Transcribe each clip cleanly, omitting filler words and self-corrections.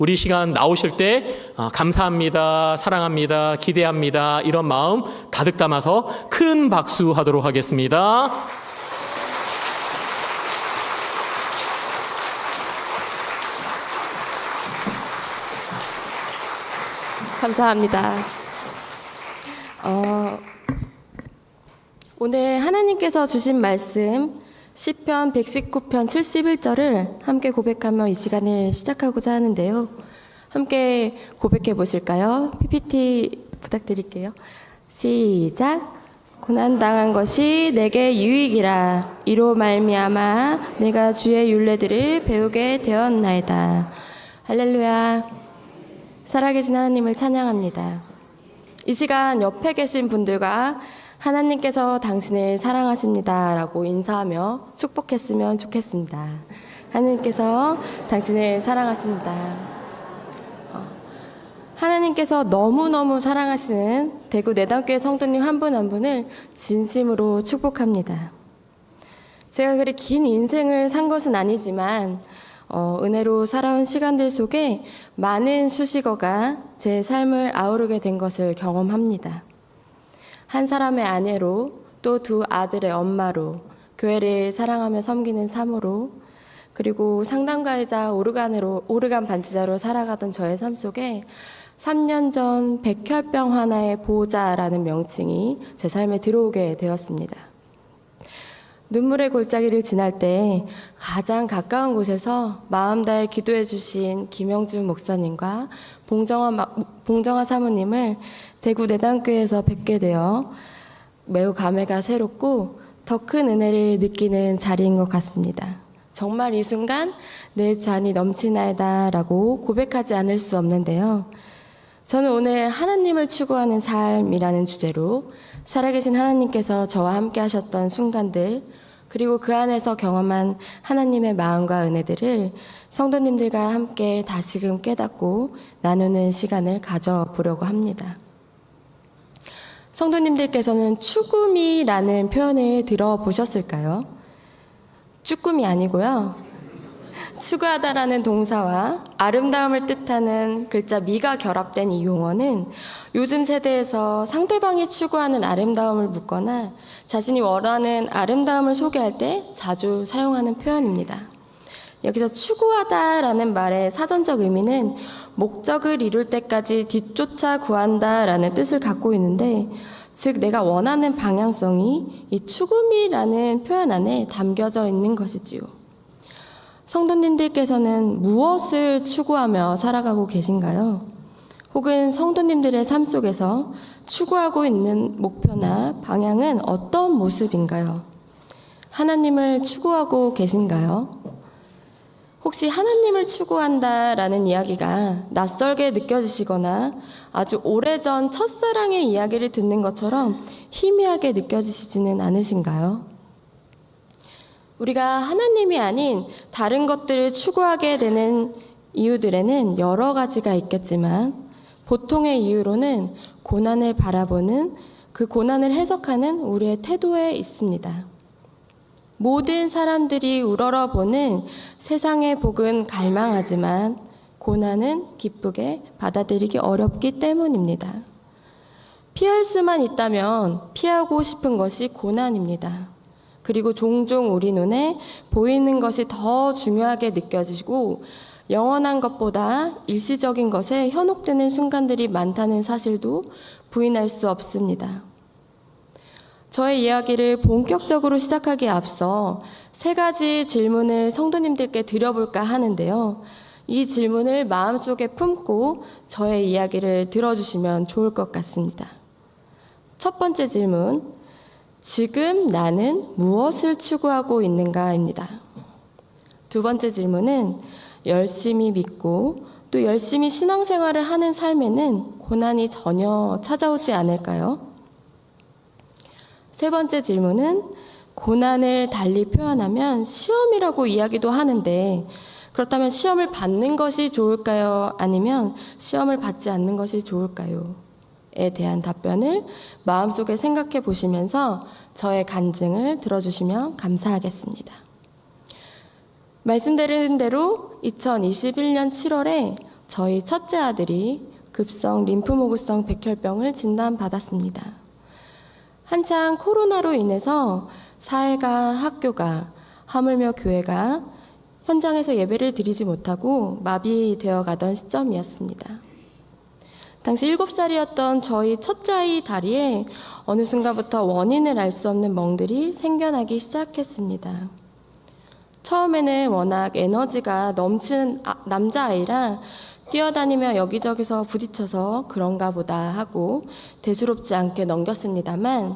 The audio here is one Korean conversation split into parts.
우리 시간 나오실 때 감사합니다, 사랑합니다, 기대합니다 이런 마음 가득 담아서 큰 박수 하도록 하겠습니다. 감사합니다. 오늘 하나님께서 주신 말씀 시편 119편 71절을 함께 고백하며 이 시간을 시작하고자 하는데요. 함께 고백해 보실까요? PPT 부탁드릴게요. 시작. 고난당한 것이 내게 유익이라 이로 말미암아 내가 주의 율례들을 배우게 되었나이다. 할렐루야. 살아계신 하나님을 찬양합니다. 이 시간 옆에 계신 분들과 하나님께서 당신을 사랑하십니다 라고 인사하며 축복했으면 좋겠습니다. 하나님께서 당신을 사랑하십니다. 하나님께서 너무너무 사랑하시는 대구 내단교회 성도님 한 분 한 분을 진심으로 축복합니다. 제가 그리 긴 인생을 산 것은 아니지만 은혜로 살아온 시간들 속에 많은 수식어가 제 삶을 아우르게 된 것을 경험합니다. 한 사람의 아내로, 또 두 아들의 엄마로, 교회를 사랑하며 섬기는 사모로, 그리고 상담가이자 오르간 반주자로 살아가던 저의 삶 속에 3년 전 백혈병 하나의 보호자라는 명칭이 제 삶에 들어오게 되었습니다. 눈물의 골짜기를 지날 때 가장 가까운 곳에서 마음 다해 기도해 주신 김영준 목사님과 봉정화 사모님을 대구 내단교회에서 뵙게 되어 매우 감회가 새롭고 더 큰 은혜를 느끼는 자리인 것 같습니다. 정말 이 순간 내 잔이 넘치나이다 라고 고백하지 않을 수 없는데요. 저는 오늘 하나님을 추구하는 삶이라는 주제로 살아계신 하나님께서 저와 함께 하셨던 순간들, 그리고 그 안에서 경험한 하나님의 마음과 은혜들을 성도님들과 함께 다시금 깨닫고 나누는 시간을 가져보려고 합니다. 성도님들께서는 추구미라는 표현을 들어보셨을까요? 쭈꾸미 아니고요. 추구하다라는 동사와 아름다움을 뜻하는 글자 미가 결합된 이 용어는 요즘 세대에서 상대방이 추구하는 아름다움을 묻거나 자신이 원하는 아름다움을 소개할 때 자주 사용하는 표현입니다. 여기서 추구하다라는 말의 사전적 의미는 목적을 이룰 때까지 뒤쫓아 구한다라는 뜻을 갖고 있는데, 즉 내가 원하는 방향성이 이 추구미라는 표현 안에 담겨져 있는 것이지요. 성도님들께서는 무엇을 추구하며 살아가고 계신가요? 혹은 성도님들의 삶 속에서 추구하고 있는 목표나 방향은 어떤 모습인가요? 하나님을 추구하고 계신가요? 혹시 하나님을 추구한다라는 이야기가 낯설게 느껴지시거나 아주 오래전 첫사랑의 이야기를 듣는 것처럼 희미하게 느껴지시지는 않으신가요? 우리가 하나님이 아닌 다른 것들을 추구하게 되는 이유들에는 여러 가지가 있겠지만 보통의 이유로는 고난을 바라보는, 그 고난을 해석하는 우리의 태도에 있습니다. 모든 사람들이 우러러보는 세상의 복은 갈망하지만 고난은 기쁘게 받아들이기 어렵기 때문입니다. 피할 수만 있다면 피하고 싶은 것이 고난입니다. 그리고 종종 우리 눈에 보이는 것이 더 중요하게 느껴지고 영원한 것보다 일시적인 것에 현혹되는 순간들이 많다는 사실도 부인할 수 없습니다. 저의 이야기를 본격적으로 시작하기에 앞서 세 가지 질문을 성도님들께 드려볼까 하는데요. 이 질문을 마음속에 품고 저의 이야기를 들어주시면 좋을 것 같습니다. 첫 번째 질문, 지금 나는 무엇을 추구하고 있는가입니다. 두 번째 질문은 열심히 믿고 또 열심히 신앙생활을 하는 삶에는 고난이 전혀 찾아오지 않을까요? 세 번째 질문은 고난을 달리 표현하면 시험이라고 이야기도 하는데 그렇다면 시험을 받는 것이 좋을까요? 아니면 시험을 받지 않는 것이 좋을까요? 에 대한 답변을 마음속에 생각해 보시면서 저의 간증을 들어주시면 감사하겠습니다. 말씀드린 대로 2021년 7월에 저희 첫째 아들이 급성 림프모구성 백혈병을 진단받았습니다. 한창 코로나로 인해서 사회가 학교가 하물며 교회가 현장에서 예배를 드리지 못하고 마비되어 가던 시점이었습니다. 당시 7살이었던 저희 첫째 아이 다리에 어느 순간부터 원인을 알 수 없는 멍들이 생겨나기 시작했습니다. 처음에는 워낙 에너지가 넘치는 남자아이라 뛰어다니며 여기저기서 부딪혀서 그런가 보다 하고 대수롭지 않게 넘겼습니다만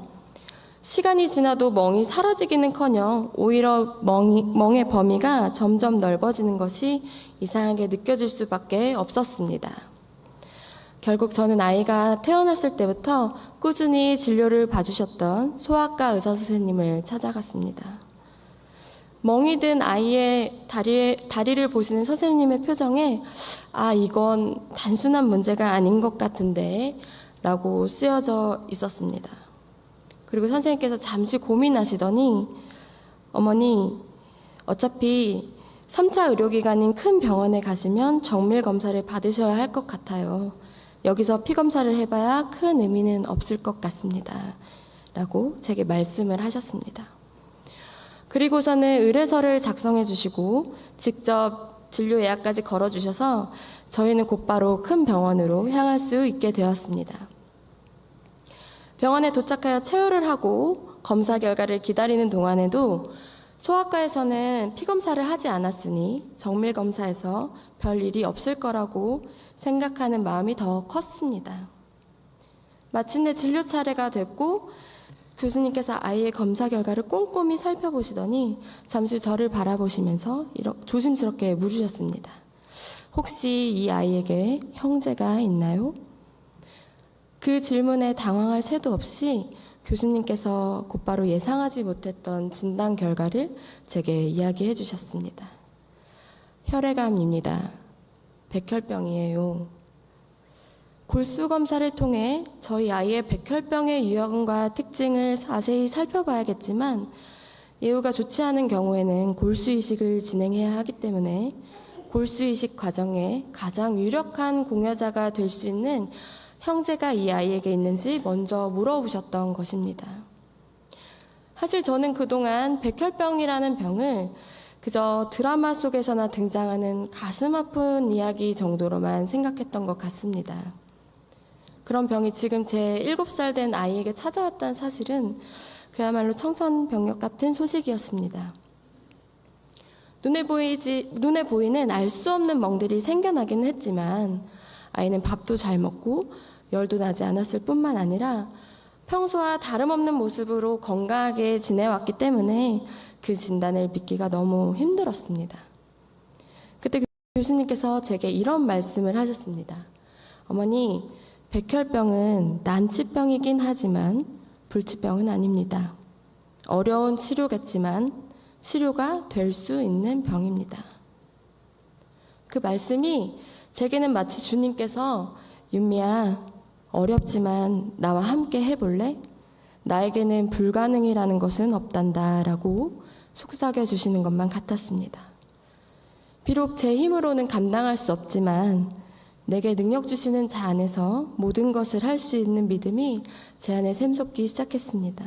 시간이 지나도 멍이 사라지기는커녕 오히려 멍의 범위가 점점 넓어지는 것이 이상하게 느껴질 수밖에 없었습니다. 결국 저는 아이가 태어났을 때부터 꾸준히 진료를 봐주셨던 소아과 의사 선생님을 찾아갔습니다. 멍이 든 아이의 다리를 보시는 선생님의 표정에 이건 단순한 문제가 아닌 것 같은데 라고 쓰여져 있었습니다. 그리고 선생님께서 잠시 고민하시더니 어머니 어차피 3차 의료기관인 큰 병원에 가시면 정밀 검사를 받으셔야 할 것 같아요. 여기서 피 검사를 해봐야 큰 의미는 없을 것 같습니다. 라고 제게 말씀을 하셨습니다. 그리고서는 의뢰서를 작성해 주시고 직접 진료 예약까지 걸어 주셔서 저희는 곧바로 큰 병원으로 향할 수 있게 되었습니다. 병원에 도착하여 체열을 하고 검사 결과를 기다리는 동안에도 소아과에서는 피 검사를 하지 않았으니 정밀 검사에서 별 일이 없을 거라고 생각하는 마음이 더 컸습니다. 마침내 진료 차례가 됐고 교수님께서 아이의 검사 결과를 꼼꼼히 살펴보시더니 잠시 저를 바라보시면서 조심스럽게 물으셨습니다. 혹시 이 아이에게 형제가 있나요? 그 질문에 당황할 새도 없이 교수님께서 곧바로 예상하지 못했던 진단 결과를 제게 이야기해 주셨습니다. 혈액암입니다. 백혈병이에요. 골수 검사를 통해 저희 아이의 백혈병의 유형과 특징을 자세히 살펴봐야겠지만 예후가 좋지 않은 경우에는 골수 이식을 진행해야 하기 때문에 골수 이식 과정에 가장 유력한 공여자가 될 수 있는 형제가 이 아이에게 있는지 먼저 물어보셨던 것입니다. 사실 저는 그동안 백혈병이라는 병을 그저 드라마 속에서나 등장하는 가슴 아픈 이야기 정도로만 생각했던 것 같습니다. 그런 병이 지금 제 7살 된 아이에게 찾아왔다는 사실은 그야말로 청천벽력 같은 소식이었습니다. 눈에 보이는 알 수 없는 멍들이 생겨나기는 했지만 아이는 밥도 잘 먹고 열도 나지 않았을 뿐만 아니라 평소와 다름없는 모습으로 건강하게 지내왔기 때문에 그 진단을 믿기가 너무 힘들었습니다. 그때 교수님께서 제게 이런 말씀을 하셨습니다. 어머니, 백혈병은 난치병이긴 하지만 불치병은 아닙니다. 어려운 치료겠지만 치료가 될 수 있는 병입니다. 그 말씀이 제게는 마치 주님께서 윤미야, 어렵지만 나와 함께 해볼래? 나에게는 불가능이라는 것은 없단다 라고 속삭여 주시는 것만 같았습니다. 비록 제 힘으로는 감당할 수 없지만 내게 능력 주시는 자 안에서 모든 것을 할 수 있는 믿음이 제 안에 샘솟기 시작했습니다.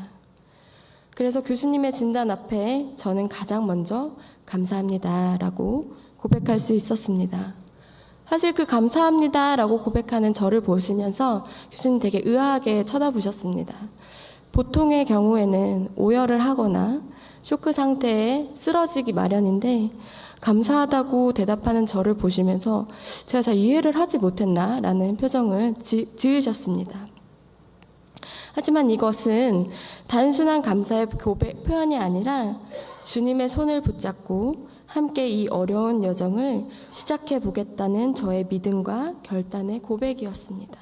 그래서 교수님의 진단 앞에 저는 가장 먼저 감사합니다 라고 고백할 수 있었습니다. 사실 그 감사합니다 라고 고백하는 저를 보시면서 교수님 되게 의아하게 쳐다보셨습니다. 보통의 경우에는 오열을 하거나 쇼크 상태에 쓰러지기 마련인데 감사하다고 대답하는 저를 보시면서 제가 잘 이해를 하지 못했나 라는 표정을 지으셨습니다. 하지만 이것은 단순한 감사의 표현이 아니라 주님의 손을 붙잡고 함께 이 어려운 여정을 시작해 보겠다는 저의 믿음과 결단의 고백이었습니다.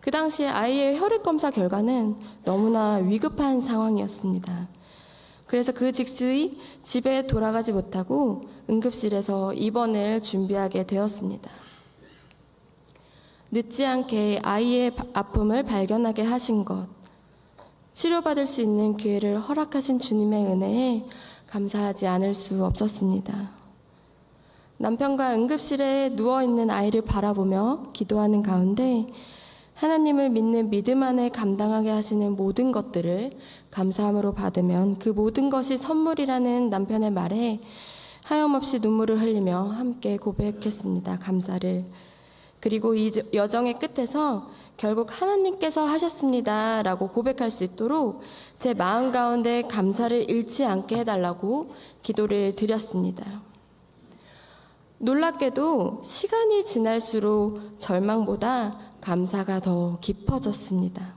그 당시에 아이의 혈액검사 결과는 너무나 위급한 상황이었습니다. 그래서 그 즉시 집에 돌아가지 못하고 응급실에서 입원을 준비하게 되었습니다. 늦지 않게 아이의 아픔을 발견하게 하신 것, 치료받을 수 있는 기회를 허락하신 주님의 은혜에 감사하지 않을 수 없었습니다. 남편과 응급실에 누워있는 아이를 바라보며 기도하는 가운데 하나님을 믿는 믿음 안에 감당하게 하시는 모든 것들을 감사함으로 받으면 그 모든 것이 선물이라는 남편의 말에 하염없이 눈물을 흘리며 함께 고백했습니다. 감사를. 그리고 이 여정의 끝에서 결국 하나님께서 하셨습니다 라고 고백할 수 있도록 제 마음 가운데 감사를 잃지 않게 해달라고 기도를 드렸습니다. 놀랍게도 시간이 지날수록 절망보다 감사가 더 깊어졌습니다.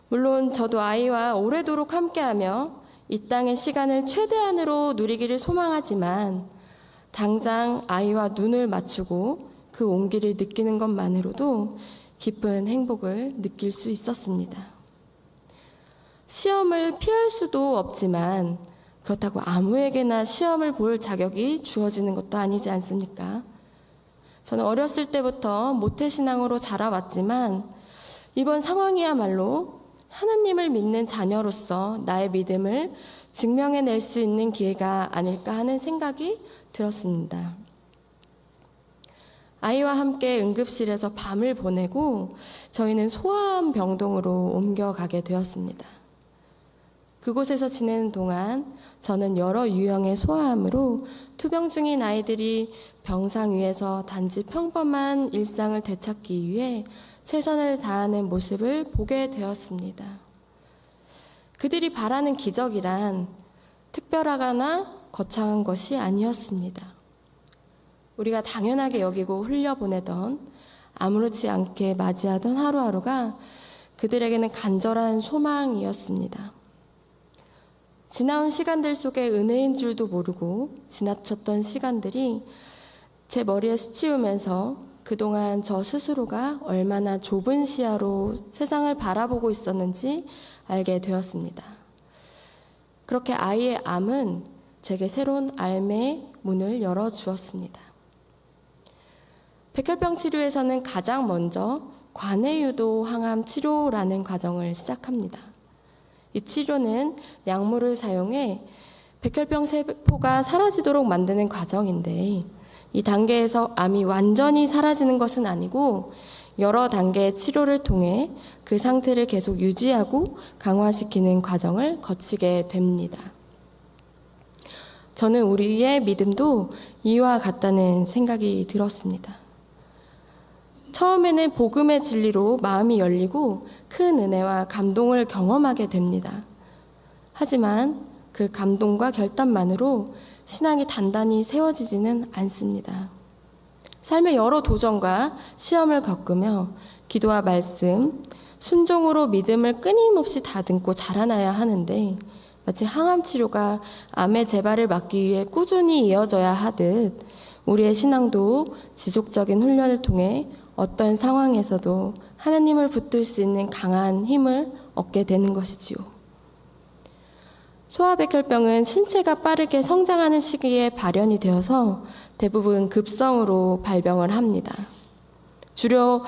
물론 저도 아이와 오래도록 함께하며 이 땅의 시간을 최대한으로 누리기를 소망하지만 당장 아이와 눈을 맞추고 그 온기를 느끼는 것만으로도 깊은 행복을 느낄 수 있었습니다. 시험을 피할 수도 없지만 그렇다고 아무에게나 시험을 볼 자격이 주어지는 것도 아니지 않습니까? 저는 어렸을 때부터 모태신앙으로 자라왔지만 이번 상황이야말로 하나님을 믿는 자녀로서 나의 믿음을 증명해낼 수 있는 기회가 아닐까 하는 생각이 들었습니다. 아이와 함께 응급실에서 밤을 보내고 저희는 소아암병동으로 옮겨가게 되었습니다. 그곳에서 지내는 동안 저는 여러 유형의 소아암으로 투병 중인 아이들이 병상 위에서 단지 평범한 일상을 되찾기 위해 최선을 다하는 모습을 보게 되었습니다. 그들이 바라는 기적이란 특별하거나 거창한 것이 아니었습니다. 우리가 당연하게 여기고 흘려보내던 아무렇지 않게 맞이하던 하루하루가 그들에게는 간절한 소망이었습니다. 지나온 시간들 속에 은혜인 줄도 모르고 지나쳤던 시간들이 제 머리에 스치우면서 그동안 저 스스로가 얼마나 좁은 시야로 세상을 바라보고 있었는지 알게 되었습니다. 그렇게 아이의 암은 제게 새로운 삶의 문을 열어주었습니다. 백혈병 치료에서는 가장 먼저 관해유도 항암 치료라는 과정을 시작합니다. 이 치료는 약물을 사용해 백혈병 세포가 사라지도록 만드는 과정인데 이 단계에서 암이 완전히 사라지는 것은 아니고 여러 단계의 치료를 통해 그 상태를 계속 유지하고 강화시키는 과정을 거치게 됩니다. 저는 우리의 믿음도 이와 같다는 생각이 들었습니다. 처음에는 복음의 진리로 마음이 열리고 큰 은혜와 감동을 경험하게 됩니다. 하지만 그 감동과 결단만으로 신앙이 단단히 세워지지는 않습니다. 삶의 여러 도전과 시험을 겪으며 기도와 말씀, 순종으로 믿음을 끊임없이 다듬고 자라나야 하는데 마치 항암 치료가 암의 재발을 막기 위해 꾸준히 이어져야 하듯 우리의 신앙도 지속적인 훈련을 통해 어떤 상황에서도 하나님을 붙들 수 있는 강한 힘을 얻게 되는 것이지요. 소아백혈병은 신체가 빠르게 성장하는 시기에 발현이 되어서 대부분 급성으로 발병을 합니다. 주로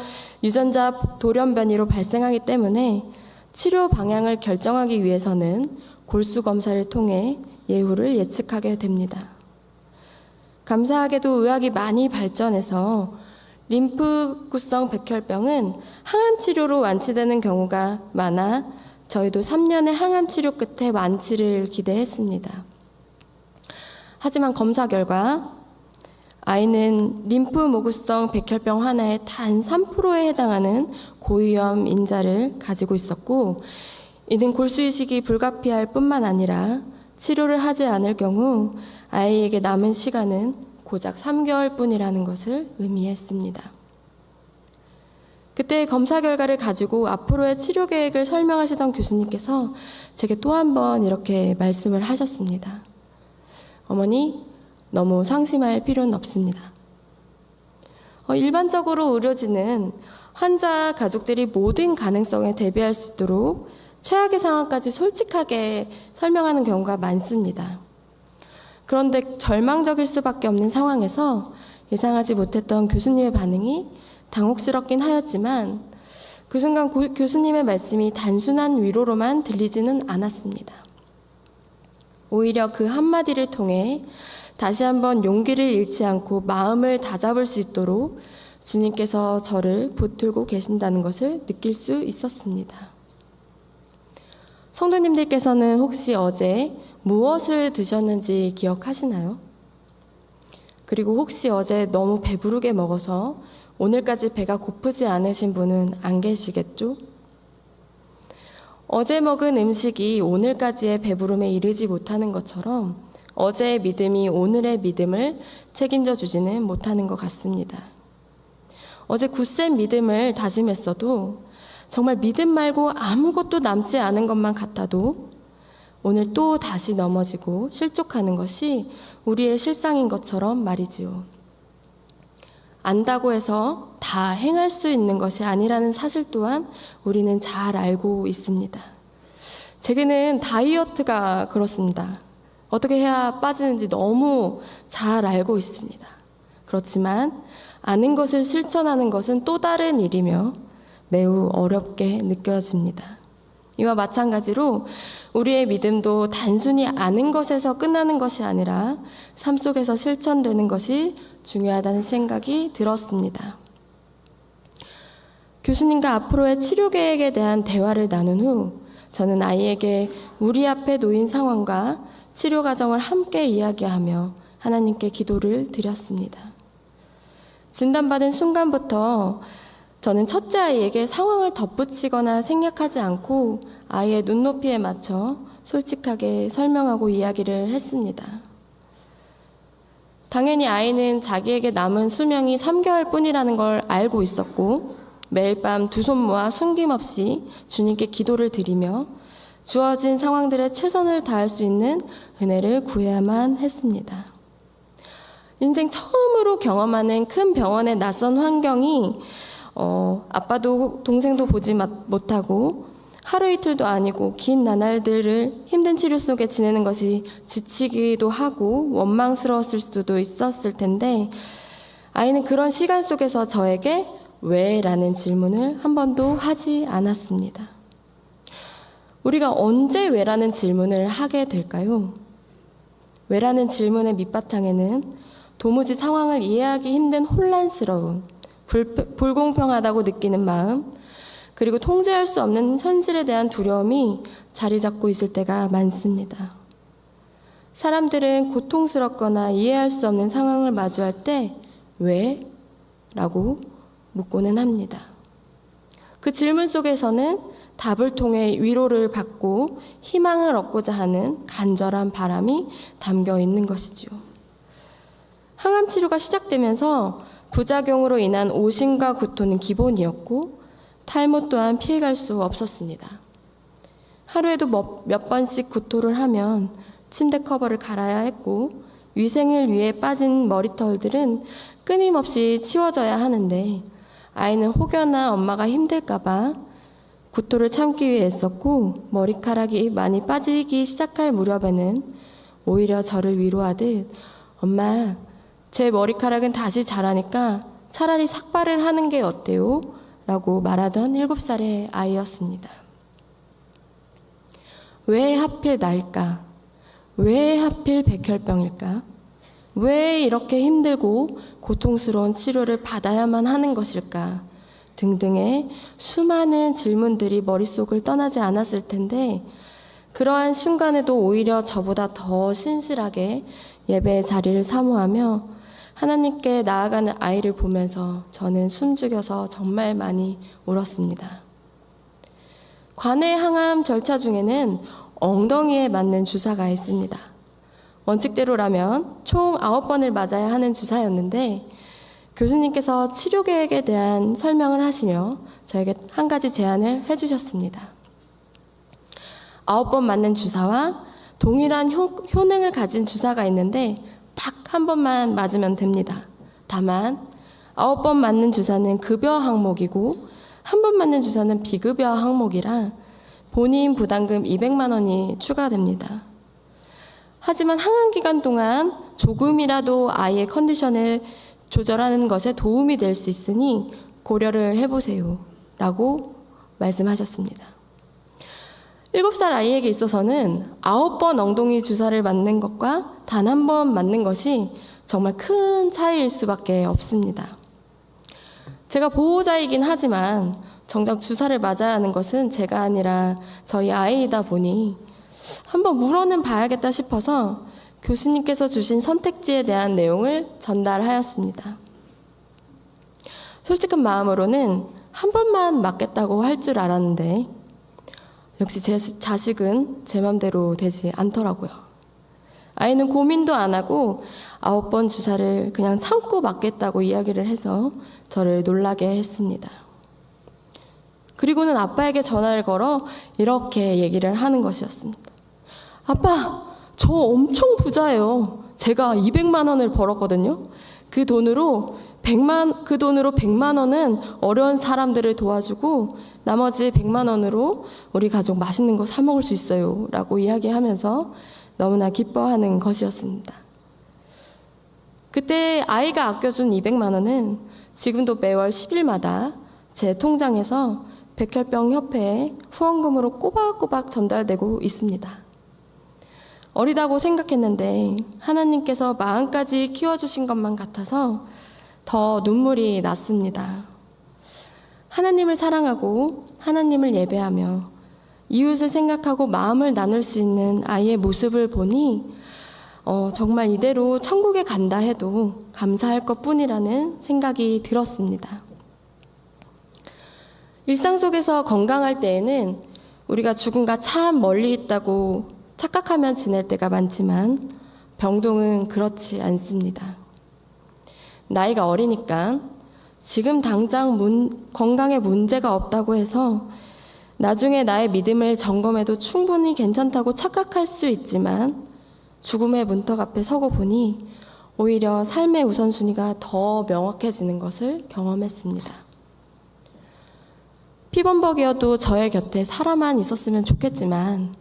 유전자 돌연변이로 발생하기 때문에 치료 방향을 결정하기 위해서는 골수 검사를 통해 예후를 예측하게 됩니다. 감사하게도 의학이 많이 발전해서 림프구성 백혈병은 항암 치료로 완치되는 경우가 많아 저희도 3년의 항암 치료 끝에 완치를 기대했습니다. 하지만 검사 결과 아이는 림프모구성 백혈병 하나의 단 3%에 해당하는 고위험 인자를 가지고 있었고 이는 골수이식이 불가피할 뿐만 아니라 치료를 하지 않을 경우 아이에게 남은 시간은 고작 3개월 뿐이라는 것을 의미했습니다. 그때 검사 결과를 가지고 앞으로의 치료 계획을 설명하시던 교수님께서 제게 또 한 번 이렇게 말씀을 하셨습니다. 어머니, 너무 상심할 필요는 없습니다. 일반적으로 의료진은 환자 가족들이 모든 가능성에 대비할 수 있도록 최악의 상황까지 솔직하게 설명하는 경우가 많습니다. 그런데 절망적일 수밖에 없는 상황에서 예상하지 못했던 교수님의 반응이 당혹스럽긴 하였지만 그 순간 교수님의 말씀이 단순한 위로로만 들리지는 않았습니다. 오히려 그 한마디를 통해 다시 한번 용기를 잃지 않고 마음을 다잡을 수 있도록 주님께서 저를 붙들고 계신다는 것을 느낄 수 있었습니다. 성도님들께서는 혹시 어제 무엇을 드셨는지 기억하시나요? 그리고 혹시 어제 너무 배부르게 먹어서 오늘까지 배가 고프지 않으신 분은 안 계시겠죠? 어제 먹은 음식이 오늘까지의 배부름에 이르지 못하는 것처럼 어제의 믿음이 오늘의 믿음을 책임져 주지는 못하는 것 같습니다. 어제 굳센 믿음을 다짐했어도 정말 믿음 말고 아무것도 남지 않은 것만 같아도 오늘 또 다시 넘어지고 실족하는 것이 우리의 실상인 것처럼 말이지요. 안다고 해서 다 행할 수 있는 것이 아니라는 사실 또한 우리는 잘 알고 있습니다. 제게는 다이어트가 그렇습니다. 어떻게 해야 빠지는지 너무 잘 알고 있습니다. 그렇지만 아는 것을 실천하는 것은 또 다른 일이며 매우 어렵게 느껴집니다. 이와 마찬가지로 우리의 믿음도 단순히 아는 것에서 끝나는 것이 아니라 삶 속에서 실천되는 것이 중요하다는 생각이 들었습니다. 교수님과 앞으로의 치료 계획에 대한 대화를 나눈 후 저는 아이에게 우리 앞에 놓인 상황과 치료 과정을 함께 이야기하며 하나님께 기도를 드렸습니다. 진단받은 순간부터 저는 첫째 아이에게 상황을 덧붙이거나 생략하지 않고 아이의 눈높이에 맞춰 솔직하게 설명하고 이야기를 했습니다. 당연히 아이는 자기에게 남은 수명이 3개월 뿐이라는 걸 알고 있었고 매일 밤 두 손 모아 숨김없이 주님께 기도를 드리며 주어진 상황들에 최선을 다할 수 있는 은혜를 구해야만 했습니다. 인생 처음으로 경험하는 큰 병원의 낯선 환경이 아빠도 동생도 보지 못하고 하루 이틀도 아니고 긴 나날들을 힘든 치료 속에 지내는 것이 지치기도 하고 원망스러웠을 수도 있었을 텐데 아이는 그런 시간 속에서 저에게 왜? 라는 질문을 한 번도 하지 않았습니다. 우리가 언제 왜라는 질문을 하게 될까요? 왜라는 질문의 밑바탕에는 도무지 상황을 이해하기 힘든 혼란스러움, 불공평하다고 느끼는 마음, 그리고 통제할 수 없는 현실에 대한 두려움이 자리 잡고 있을 때가 많습니다. 사람들은 고통스럽거나 이해할 수 없는 상황을 마주할 때 왜? 라고 묻고는 합니다. 그 질문 속에서는 답을 통해 위로를 받고 희망을 얻고자 하는 간절한 바람이 담겨 있는 것이지요. 항암 치료가 시작되면서 부작용으로 인한 오심과 구토는 기본이었고 탈모 또한 피해갈 수 없었습니다. 하루에도 몇 번씩 구토를 하면 침대 커버를 갈아야 했고 위생을 위해 빠진 머리털들은 끊임없이 치워져야 하는데 아이는 혹여나 엄마가 힘들까봐 구토를 참기 위해 애썼고 머리카락이 많이 빠지기 시작할 무렵에는 오히려 저를 위로하듯 엄마, 제 머리카락은 다시 자라니까 차라리 삭발을 하는 게 어때요? 라고 말하던 7살의 아이였습니다. 왜 하필 나일까? 왜 하필 백혈병일까? 왜 이렇게 힘들고 고통스러운 치료를 받아야만 하는 것일까? 등등의 수많은 질문들이 머릿속을 떠나지 않았을 텐데 그러한 순간에도 오히려 저보다 더 신실하게 예배의 자리를 사모하며 하나님께 나아가는 아이를 보면서 저는 숨죽여서 정말 많이 울었습니다. 관해 항암 절차 중에는 엉덩이에 맞는 주사가 있습니다. 원칙대로라면 총 9번을 맞아야 하는 주사였는데 교수님께서 치료 계획에 대한 설명을 하시며 저에게 한 가지 제안을 해주셨습니다. 9번 맞는 주사와 동일한 효능을 가진 주사가 있는데 딱 한 번만 맞으면 됩니다. 다만 9번 맞는 주사는 급여 항목이고 한 번 맞는 주사는 비급여 항목이라 본인 부담금 200만 원이 추가됩니다. 하지만 항암 기간 동안 조금이라도 아이의 컨디션을 조절하는 것에 도움이 될 수 있으니 고려를 해보세요 라고 말씀하셨습니다. 7살 아이에게 있어서는 9번 엉덩이 주사를 맞는 것과 단 한 번 맞는 것이 정말 큰 차이일 수밖에 없습니다. 제가 보호자이긴 하지만 정작 주사를 맞아야 하는 것은 제가 아니라 저희 아이이다 보니 한번 물어는 봐야겠다 싶어서 교수님께서 주신 선택지에 대한 내용을 전달하였습니다. 솔직한 마음으로는 한 번만 맞겠다고 할 줄 알았는데 역시 제 자식은 제 맘대로 되지 않더라고요. 아이는 고민도 안 하고 9번 주사를 그냥 참고 맞겠다고 이야기를 해서 저를 놀라게 했습니다. 그리고는 아빠에게 전화를 걸어 이렇게 얘기를 하는 것이었습니다. 아빠, 저 엄청 부자예요. 제가 200만 원을 벌었거든요. 그 돈으로 100만 원은 어려운 사람들을 도와주고 나머지 100만 원으로 우리 가족 맛있는 거 사 먹을 수 있어요. 라고 이야기하면서 너무나 기뻐하는 것이었습니다. 그때 아이가 아껴준 200만 원은 지금도 매월 10일마다 제 통장에서 백혈병 협회에 후원금으로 꼬박꼬박 전달되고 있습니다. 어리다고 생각했는데 하나님께서 마음까지 키워주신 것만 같아서 더 눈물이 났습니다. 하나님을 사랑하고 하나님을 예배하며 이웃을 생각하고 마음을 나눌 수 있는 아이의 모습을 보니 정말 이대로 천국에 간다 해도 감사할 것뿐이라는 생각이 들었습니다. 일상 속에서 건강할 때에는 우리가 죽음과 참 멀리 있다고 착각하며 지낼 때가 많지만 병동은 그렇지 않습니다. 나이가 어리니까 지금 당장 건강에 문제가 없다고 해서 나중에 나의 믿음을 점검해도 충분히 괜찮다고 착각할 수 있지만 죽음의 문턱 앞에 서고 보니 오히려 삶의 우선순위가 더 명확해지는 것을 경험했습니다. 피범벅이어도 저의 곁에 사람만 있었으면 좋겠지만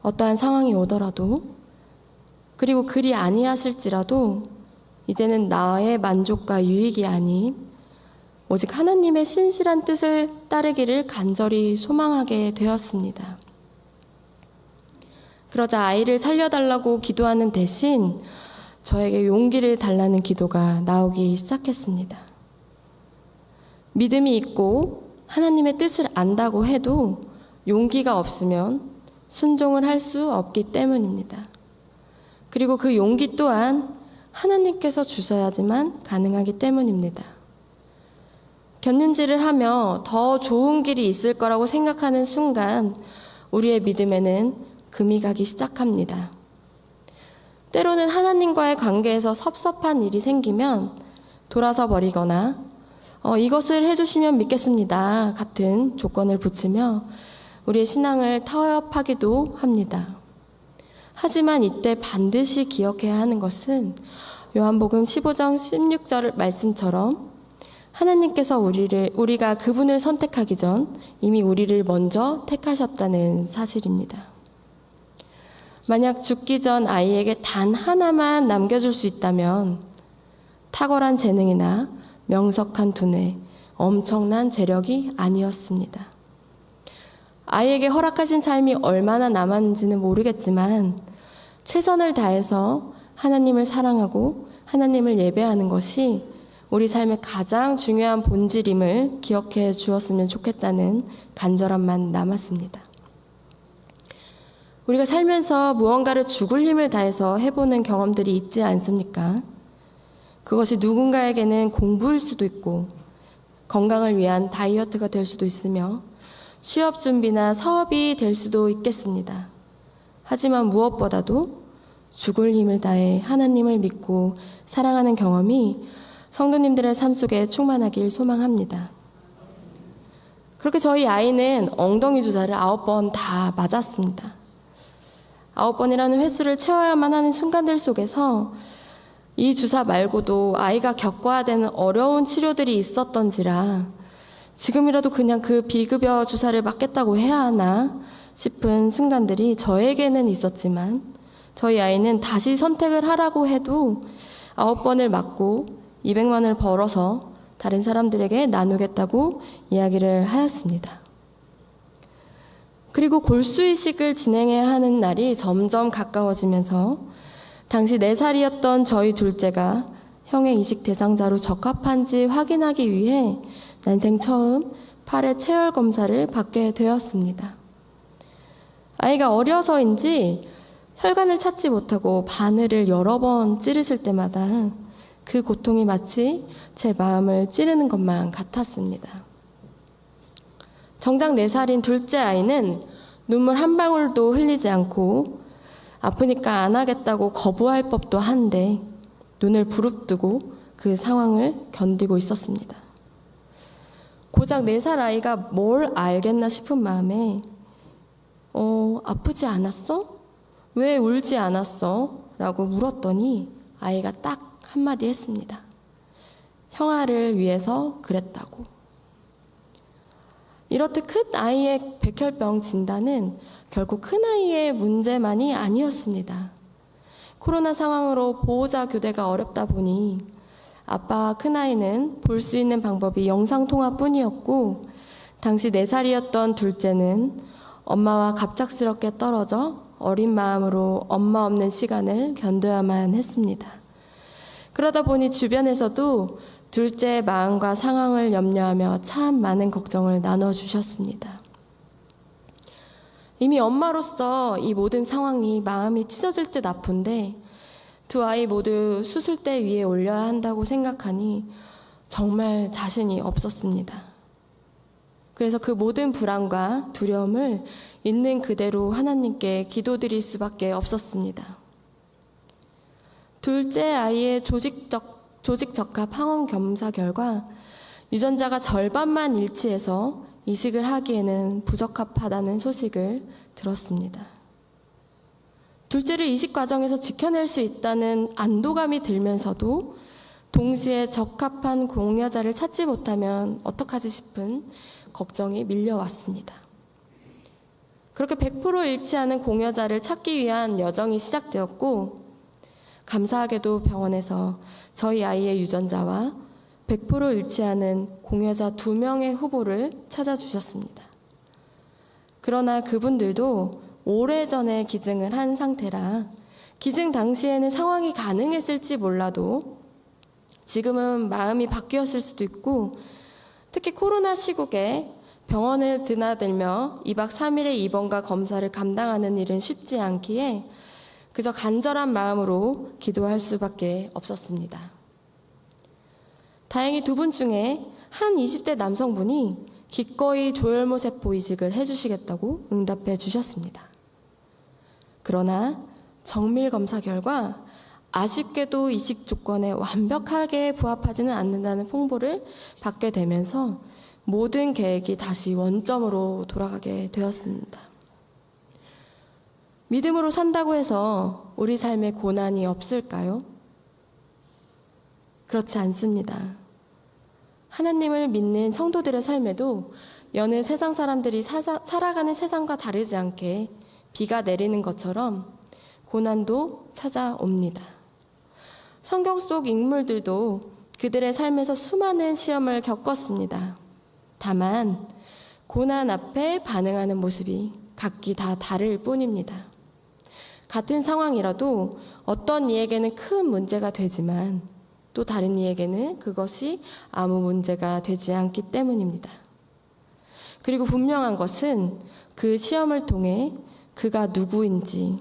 어떠한 상황이 오더라도 그리고 그리 아니하실지라도 이제는 나의 만족과 유익이 아닌 오직 하나님의 신실한 뜻을 따르기를 간절히 소망하게 되었습니다. 그러자 아이를 살려달라고 기도하는 대신 저에게 용기를 달라는 기도가 나오기 시작했습니다. 믿음이 있고 하나님의 뜻을 안다고 해도 용기가 없으면 순종을 할 수 없기 때문입니다. 그리고 그 용기 또한 하나님께서 주셔야지만 가능하기 때문입니다. 곁눈질을 하며 더 좋은 길이 있을 거라고 생각하는 순간 우리의 믿음에는 금이 가기 시작합니다. 때로는 하나님과의 관계에서 섭섭한 일이 생기면 돌아서 버리거나 이것을 해주시면 믿겠습니다 같은 조건을 붙이며 우리의 신앙을 타협하기도 합니다. 하지만 이때 반드시 기억해야 하는 것은 요한복음 15장 16절 말씀처럼 하나님께서 우리가 그분을 선택하기 전 이미 우리를 먼저 택하셨다는 사실입니다. 만약 죽기 전 아이에게 단 하나만 남겨줄 수 있다면 탁월한 재능이나 명석한 두뇌, 엄청난 재력이 아니었습니다. 아이에게 허락하신 삶이 얼마나 남았는지는 모르겠지만 최선을 다해서 하나님을 사랑하고 하나님을 예배하는 것이 우리 삶의 가장 중요한 본질임을 기억해 주었으면 좋겠다는 간절함만 남았습니다. 우리가 살면서 무언가를 죽을 힘을 다해서 해보는 경험들이 있지 않습니까? 그것이 누군가에게는 공부일 수도 있고 건강을 위한 다이어트가 될 수도 있으며 취업 준비나 사업이 될 수도 있겠습니다. 하지만 무엇보다도 죽을 힘을 다해 하나님을 믿고 사랑하는 경험이 성도님들의 삶 속에 충만하길 소망합니다. 그렇게 저희 아이는 엉덩이 주사를 9번 다 맞았습니다. 9번이라는 횟수를 채워야만 하는 순간들 속에서 이 주사 말고도 아이가 겪어야 되는 어려운 치료들이 있었던지라 지금이라도 그냥 그 비급여 주사를 맞겠다고 해야 하나 싶은 순간들이 저에게는 있었지만 저희 아이는 다시 선택을 하라고 해도 9번을 맞고 200만 원을 벌어서 다른 사람들에게 나누겠다고 이야기를 하였습니다. 그리고 골수이식을 진행해야 하는 날이 점점 가까워지면서 당시 4살이었던 저희 둘째가 형의 이식 대상자로 적합한지 확인하기 위해 난생 처음 팔의 체열 검사를 받게 되었습니다. 아이가 어려서인지 혈관을 찾지 못하고 바늘을 여러 번 찌르실 때마다 그 고통이 마치 제 마음을 찌르는 것만 같았습니다. 정작 4살인 둘째 아이는 눈물 한 방울도 흘리지 않고 아프니까 안 하겠다고 거부할 법도 한데 눈을 부릅뜨고 그 상황을 견디고 있었습니다. 고작 4살 아이가 뭘 알겠나 싶은 마음에 아프지 않았어? 왜 울지 않았어? 라고 물었더니 아이가 딱 한마디 했습니다. 형아를 위해서 그랬다고. 이렇듯 큰 아이의 백혈병 진단은 결국 큰 아이의 문제만이 아니었습니다. 코로나 상황으로 보호자 교대가 어렵다 보니 아빠 큰아이는 볼 수 있는 방법이 영상통화뿐이었고 당시 4살이었던 둘째는 엄마와 갑작스럽게 떨어져 어린 마음으로 엄마 없는 시간을 견뎌야만 했습니다. 그러다 보니 주변에서도 둘째의 마음과 상황을 염려하며 참 많은 걱정을 나눠주셨습니다. 이미 엄마로서 이 모든 상황이 마음이 찢어질 듯 아픈데 두 아이 모두 수술대 위에 올려야 한다고 생각하니 정말 자신이 없었습니다. 그래서 그 모든 불안과 두려움을 있는 그대로 하나님께 기도드릴 수밖에 없었습니다. 둘째 아이의 조직적합 항원 검사 결과 유전자가 절반만 일치해서 이식을 하기에는 부적합하다는 소식을 들었습니다. 둘째를 이식 과정에서 지켜낼 수 있다는 안도감이 들면서도 동시에 적합한 공여자를 찾지 못하면 어떡하지 싶은 걱정이 밀려왔습니다. 그렇게 100% 일치하는 공여자를 찾기 위한 여정이 시작되었고 감사하게도 병원에서 저희 아이의 유전자와 100% 일치하는 공여자 2명의 후보를 찾아주셨습니다. 그러나 그분들도 오래전에 기증을 한 상태라 기증 당시에는 상황이 가능했을지 몰라도 지금은 마음이 바뀌었을 수도 있고 특히 코로나 시국에 병원을 드나들며 2박 3일의 입원과 검사를 감당하는 일은 쉽지 않기에 그저 간절한 마음으로 기도할 수밖에 없었습니다. 다행히 2분 중에 한 20대 남성분이 기꺼이 조혈모 세포 이식을 해주시겠다고 응답해 주셨습니다. 그러나 정밀 검사 결과 아쉽게도 이식 조건에 완벽하게 부합하지는 않는다는 통보를 받게 되면서 모든 계획이 다시 원점으로 돌아가게 되었습니다. 믿음으로 산다고 해서 우리 삶에 고난이 없을까요? 그렇지 않습니다. 하나님을 믿는 성도들의 삶에도 여느 세상 사람들이 살아가는 세상과 다르지 않게 비가 내리는 것처럼 고난도 찾아옵니다. 성경 속 인물들도 그들의 삶에서 수많은 시험을 겪었습니다. 다만 고난 앞에 반응하는 모습이 각기 다 다를 뿐입니다. 같은 상황이라도 어떤 이에게는 큰 문제가 되지만 또 다른 이에게는 그것이 아무 문제가 되지 않기 때문입니다. 그리고 분명한 것은 그 시험을 통해 그가 누구인지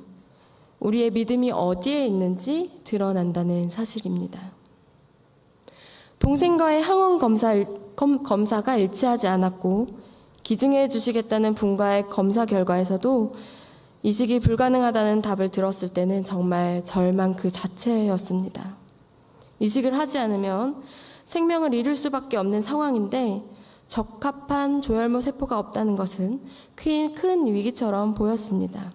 우리의 믿음이 어디에 있는지 드러난다는 사실입니다. 동생과의 항원 검사가 일치하지 않았고 기증해 주시겠다는 분과의 검사 결과에서도 이식이 불가능하다는 답을 들었을 때는 정말 절망 그 자체였습니다. 이식을 하지 않으면 생명을 잃을 수밖에 없는 상황인데 적합한 조혈모 세포가 없다는 것은 큰 위기처럼 보였습니다.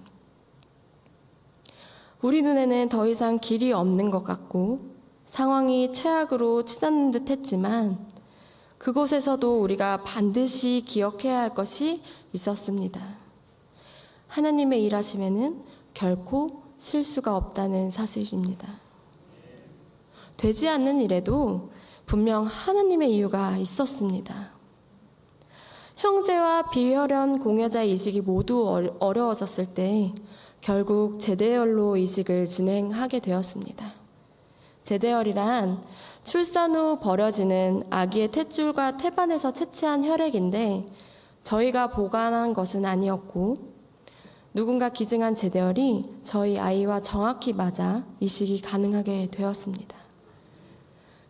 우리 눈에는 더 이상 길이 없는 것 같고 상황이 최악으로 치닫는 듯 했지만 그곳에서도 우리가 반드시 기억해야 할 것이 있었습니다. 하나님의 일하심에는 결코 실수가 없다는 사실입니다. 되지 않는 일에도 분명 하나님의 이유가 있었습니다. 형제와 비혈연 공여자 이식이 모두 어려워졌을 때 결국 제대혈로 이식을 진행하게 되었습니다. 제대혈이란 출산 후 버려지는 아기의 탯줄과 태반에서 채취한 혈액인데 저희가 보관한 것은 아니었고 누군가 기증한 제대혈이 저희 아이와 정확히 맞아 이식이 가능하게 되었습니다.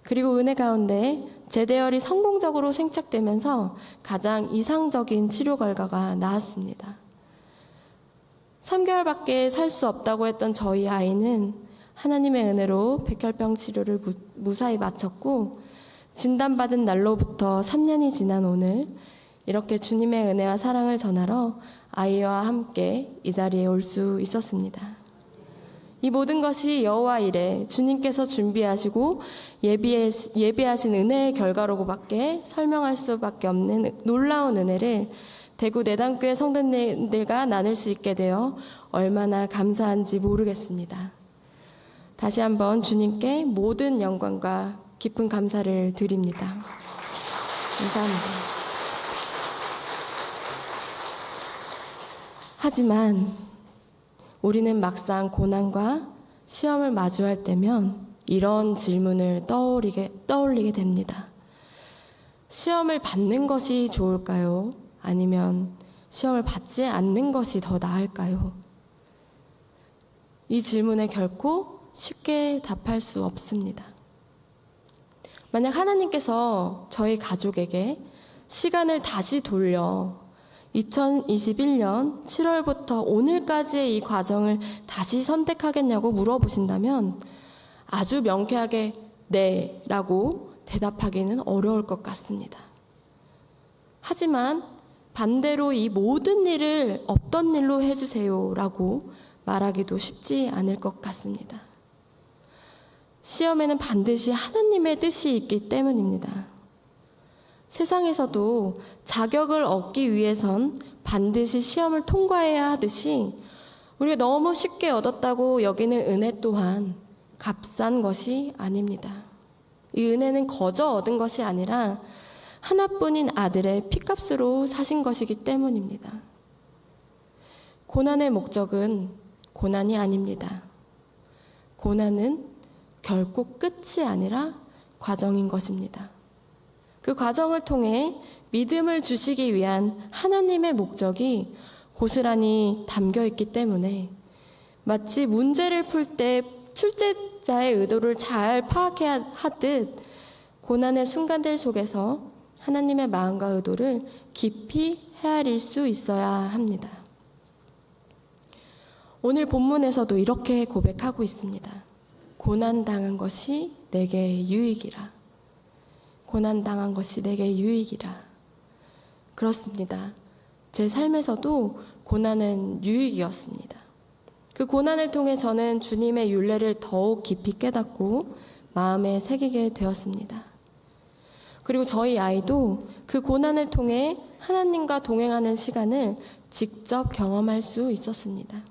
그리고 은혜 가운데 제대혈이 성공적으로 생착되면서 가장 이상적인 치료 결과가 나왔습니다. 3개월밖에 살 수 없다고 했던 저희 아이는 하나님의 은혜로 백혈병 치료를 무사히 마쳤고 진단받은 날로부터 3년이 지난 오늘 이렇게 주님의 은혜와 사랑을 전하러 아이와 함께 이 자리에 올 수 있었습니다. 이 모든 것이 여호와 이레 주님께서 준비하시고 예비하신 은혜의 결과로밖에 설명할 수밖에 없는 놀라운 은혜를 대구 내단교회 성도님들과 나눌 수 있게 되어 얼마나 감사한지 모르겠습니다. 다시 한번 주님께 모든 영광과 깊은 감사를 드립니다. 감사합니다. 하지만 우리는 막상 고난과 시험을 마주할 때면 이런 질문을 떠올리게 됩니다. 시험을 받는 것이 좋을까요? 아니면 시험을 받지 않는 것이 더 나을까요? 이 질문에 결코 쉽게 답할 수 없습니다. 만약 하나님께서 저희 가족에게 시간을 다시 돌려 2021년 7월부터 오늘까지의 이 과정을 다시 선택하겠냐고 물어보신다면 아주 명쾌하게 네 라고 대답하기는 어려울 것 같습니다. 하지만 반대로 이 모든 일을 없던 일로 해주세요 라고 말하기도 쉽지 않을 것 같습니다. 시험에는 반드시 하나님의 뜻이 있기 때문입니다. 세상에서도 자격을 얻기 위해선 반드시 시험을 통과해야 하듯이 우리가 너무 쉽게 얻었다고 여기는 은혜 또한 값싼 것이 아닙니다. 이 은혜는 거저 얻은 것이 아니라 하나뿐인 아들의 피값으로 사신 것이기 때문입니다. 고난의 목적은 고난이 아닙니다. 고난은 결코 끝이 아니라 과정인 것입니다. 그 과정을 통해 믿음을 주시기 위한 하나님의 목적이 고스란히 담겨 있기 때문에 마치 문제를 풀 때 출제자의 의도를 잘 파악해야 하듯 고난의 순간들 속에서 하나님의 마음과 의도를 깊이 헤아릴 수 있어야 합니다. 오늘 본문에서도 이렇게 고백하고 있습니다. 고난당한 것이 내게 유익이라. 고난당한 것이 내게 유익이라. 그렇습니다. 제 삶에서도 고난은 유익이었습니다. 그 고난을 통해 저는 주님의 율례를 더욱 깊이 깨닫고 마음에 새기게 되었습니다. 그리고 저희 아이도 그 고난을 통해 하나님과 동행하는 시간을 직접 경험할 수 있었습니다.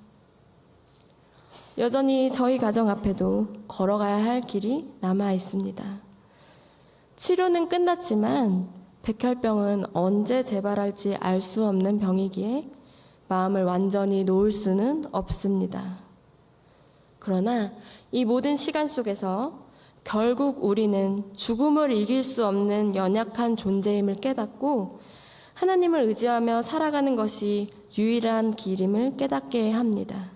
여전히 저희 가정 앞에도 걸어가야 할 길이 남아 있습니다. 치료는 끝났지만 백혈병은 언제 재발할지 알 수 없는 병이기에 마음을 완전히 놓을 수는 없습니다. 그러나 이 모든 시간 속에서 결국 우리는 죽음을 이길 수 없는 연약한 존재임을 깨닫고 하나님을 의지하며 살아가는 것이 유일한 길임을 깨닫게 합니다.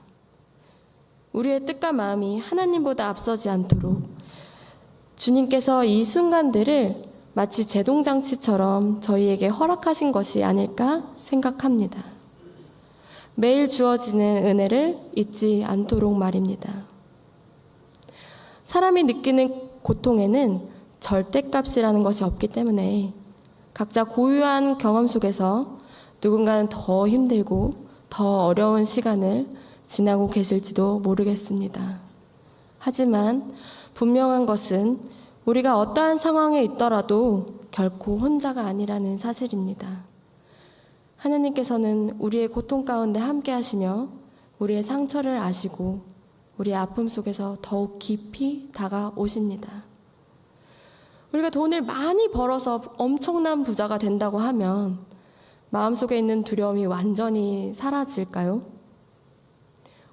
우리의 뜻과 마음이 하나님보다 앞서지 않도록 주님께서 이 순간들을 마치 제동장치처럼 저희에게 허락하신 것이 아닐까 생각합니다. 매일 주어지는 은혜를 잊지 않도록 말입니다. 사람이 느끼는 고통에는 절대값이라는 것이 없기 때문에 각자 고유한 경험 속에서 누군가는 더 힘들고 더 어려운 시간을 지나고 계실지도 모르겠습니다. 하지만 분명한 것은 우리가 어떠한 상황에 있더라도 결코 혼자가 아니라는 사실입니다. 하나님께서는 우리의 고통 가운데 함께 하시며 우리의 상처를 아시고 우리의 아픔 속에서 더욱 깊이 다가오십니다. 우리가 돈을 많이 벌어서 엄청난 부자가 된다고 하면 마음속에 있는 두려움이 완전히 사라질까요?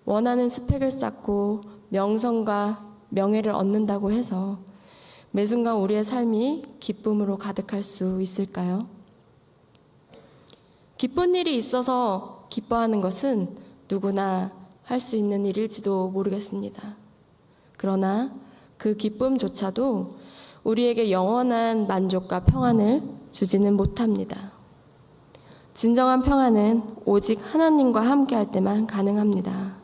원하는 스펙을 쌓고 명성과 명예를 얻는다고 해서 매 순간 우리의 삶이 기쁨으로 가득할 수 있을까요? 기쁜 일이 있어서 기뻐하는 것은 누구나 할 수 있는 일일지도 모르겠습니다. 그러나 그 기쁨조차도 우리에게 영원한 만족과 평안을 주지는 못합니다. 진정한 평안은 오직 하나님과 함께할 때만 가능합니다.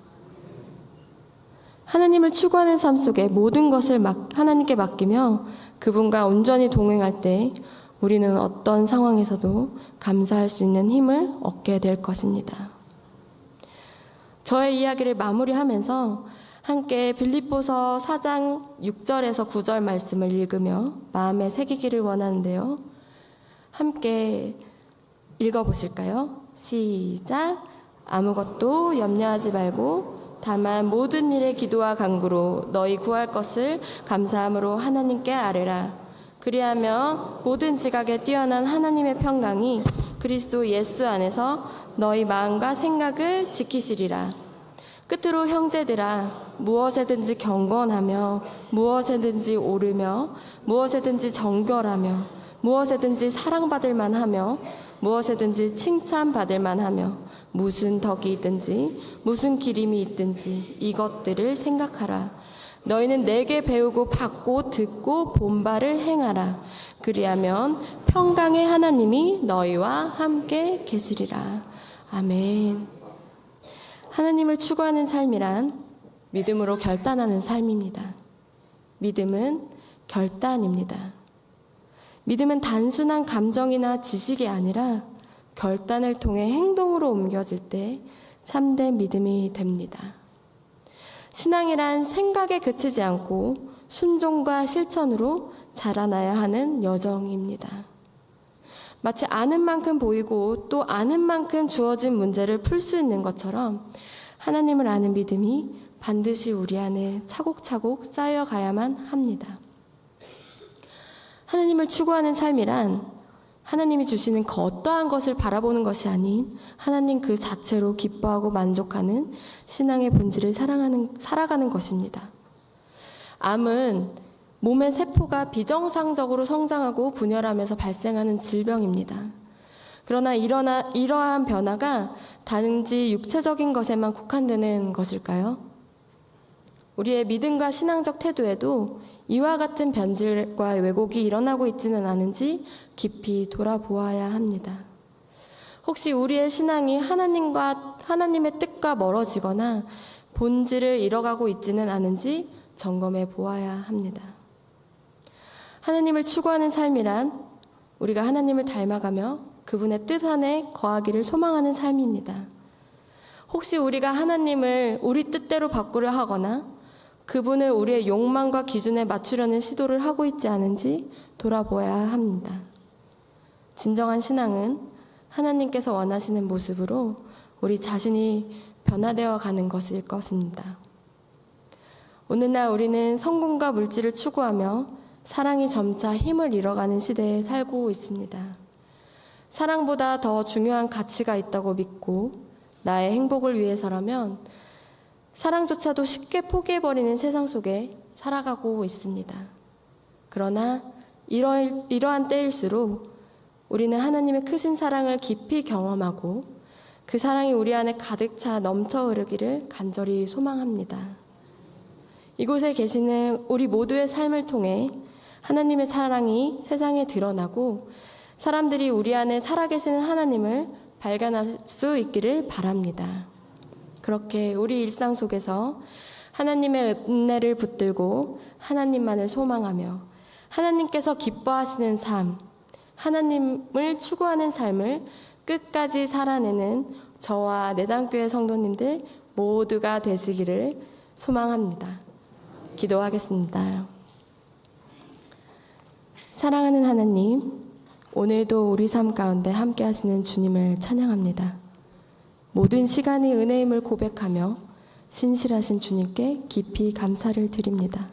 하나님을 추구하는 삶 속에 모든 것을 하나님께 맡기며 그분과 온전히 동행할 때 우리는 어떤 상황에서도 감사할 수 있는 힘을 얻게 될 것입니다. 저의 이야기를 마무리하면서 함께 빌립보서 4장 6절에서 9절 말씀을 읽으며 마음에 새기기를 원하는데요. 함께 읽어보실까요? 시작! 아무것도 염려하지 말고 다만 모든 일에 기도와 간구로 너희 구할 것을 감사함으로 하나님께 아뢰라. 그리하면 모든 지각에 뛰어난 하나님의 평강이 그리스도 예수 안에서 너희 마음과 생각을 지키시리라. 끝으로 형제들아, 무엇에든지 경건하며 무엇에든지 오르며 무엇에든지 정결하며 무엇에든지 사랑받을 만하며 무엇에든지 칭찬받을 만하며 무슨 덕이 있든지 무슨 기림이 있든지 이것들을 생각하라. 너희는 내게 배우고 받고 듣고 본바를 행하라. 그리하면 평강의 하나님이 너희와 함께 계시리라. 아멘. 하나님을 추구하는 삶이란 믿음으로 결단하는 삶입니다. 믿음은 결단입니다. 믿음은 단순한 감정이나 지식이 아니라 결단을 통해 행동으로 옮겨질 때 참된 믿음이 됩니다. 신앙이란 생각에 그치지 않고 순종과 실천으로 자라나야 하는 여정입니다. 마치 아는 만큼 보이고 또 아는 만큼 주어진 문제를 풀 수 있는 것처럼 하나님을 아는 믿음이 반드시 우리 안에 차곡차곡 쌓여가야만 합니다. 하나님을 추구하는 삶이란 하나님이 주시는 그 어떠한 것을 바라보는 것이 아닌 하나님 그 자체로 기뻐하고 만족하는 신앙의 본질을 살아가는 것입니다. 암은 몸의 세포가 비정상적으로 성장하고 분열하면서 발생하는 질병입니다. 그러나 이러한 변화가 단지 육체적인 것에만 국한되는 것일까요? 우리의 믿음과 신앙적 태도에도 이와 같은 변질과 왜곡이 일어나고 있지는 않은지 깊이 돌아보아야 합니다. 혹시 우리의 신앙이 하나님의 뜻과 멀어지거나 본질을 잃어가고 있지는 않은지 점검해 보아야 합니다. 하나님을 추구하는 삶이란 우리가 하나님을 닮아가며 그분의 뜻 안에 거하기를 소망하는 삶입니다. 혹시 우리가 하나님을 우리 뜻대로 바꾸려 하거나 그분을 우리의 욕망과 기준에 맞추려는 시도를 하고 있지 않은지 돌아보아야 합니다. 진정한 신앙은 하나님께서 원하시는 모습으로 우리 자신이 변화되어 가는 것일 것입니다. 오늘날 우리는 성공과 물질을 추구하며 사랑이 점차 힘을 잃어가는 시대에 살고 있습니다. 사랑보다 더 중요한 가치가 있다고 믿고 나의 행복을 위해서라면 사랑조차도 쉽게 포기해버리는 세상 속에 살아가고 있습니다. 그러나 이러한 때일수록 우리는 하나님의 크신 사랑을 깊이 경험하고 그 사랑이 우리 안에 가득 차 넘쳐 흐르기를 간절히 소망합니다. 이곳에 계시는 우리 모두의 삶을 통해 하나님의 사랑이 세상에 드러나고 사람들이 우리 안에 살아계시는 하나님을 발견할 수 있기를 바랍니다. 그렇게 우리 일상 속에서 하나님의 은혜를 붙들고 하나님만을 소망하며 하나님께서 기뻐하시는 삶, 하나님을 추구하는 삶을 끝까지 살아내는 저와 내단교회 성도님들 모두가 되시기를 소망합니다. 기도하겠습니다. 사랑하는 하나님, 오늘도 우리 삶 가운데 함께 하시는 주님을 찬양합니다. 모든 시간이 은혜임을 고백하며 신실하신 주님께 깊이 감사를 드립니다.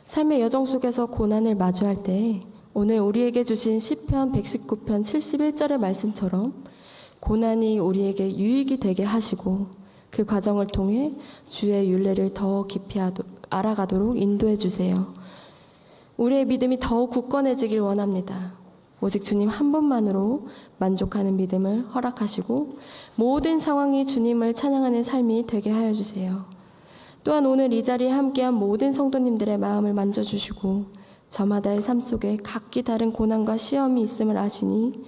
삶의 여정 속에서 고난을 마주할 때 오늘 우리에게 주신 시편 119편 71절의 말씀처럼 고난이 우리에게 유익이 되게 하시고 그 과정을 통해 주의 율례를 더 깊이 알아가도록 인도해 주세요. 우리의 믿음이 더욱 굳건해지길 원합니다. 오직 주님 한 분만으로 만족하는 믿음을 허락하시고 모든 상황이 주님을 찬양하는 삶이 되게 하여 주세요. 또한 오늘 이 자리에 함께한 모든 성도님들의 마음을 만져주시고 저마다의 삶 속에 각기 다른 고난과 시험이 있음을 아시니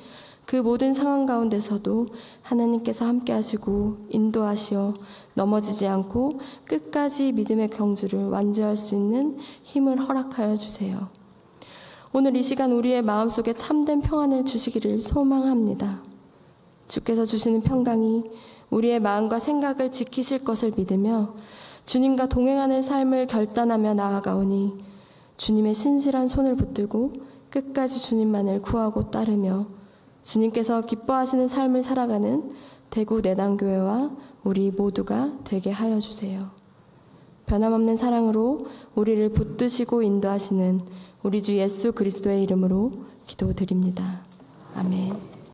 그 모든 상황 가운데서도 하나님께서 함께 하시고 인도하시어 넘어지지 않고 끝까지 믿음의 경주를 완주할 수 있는 힘을 허락하여 주세요. 오늘 이 시간 우리의 마음속에 참된 평안을 주시기를 소망합니다. 주께서 주시는 평강이 우리의 마음과 생각을 지키실 것을 믿으며 주님과 동행하는 삶을 결단하며 나아가오니 주님의 신실한 손을 붙들고 끝까지 주님만을 구하고 따르며 주님께서 기뻐하시는 삶을 살아가는 대구 내단교회와 우리 모두가 되게 하여 주세요. 변함없는 사랑으로 우리를 붙드시고 인도하시는 우리 주 예수 그리스도의 이름으로 기도드립니다. 아멘.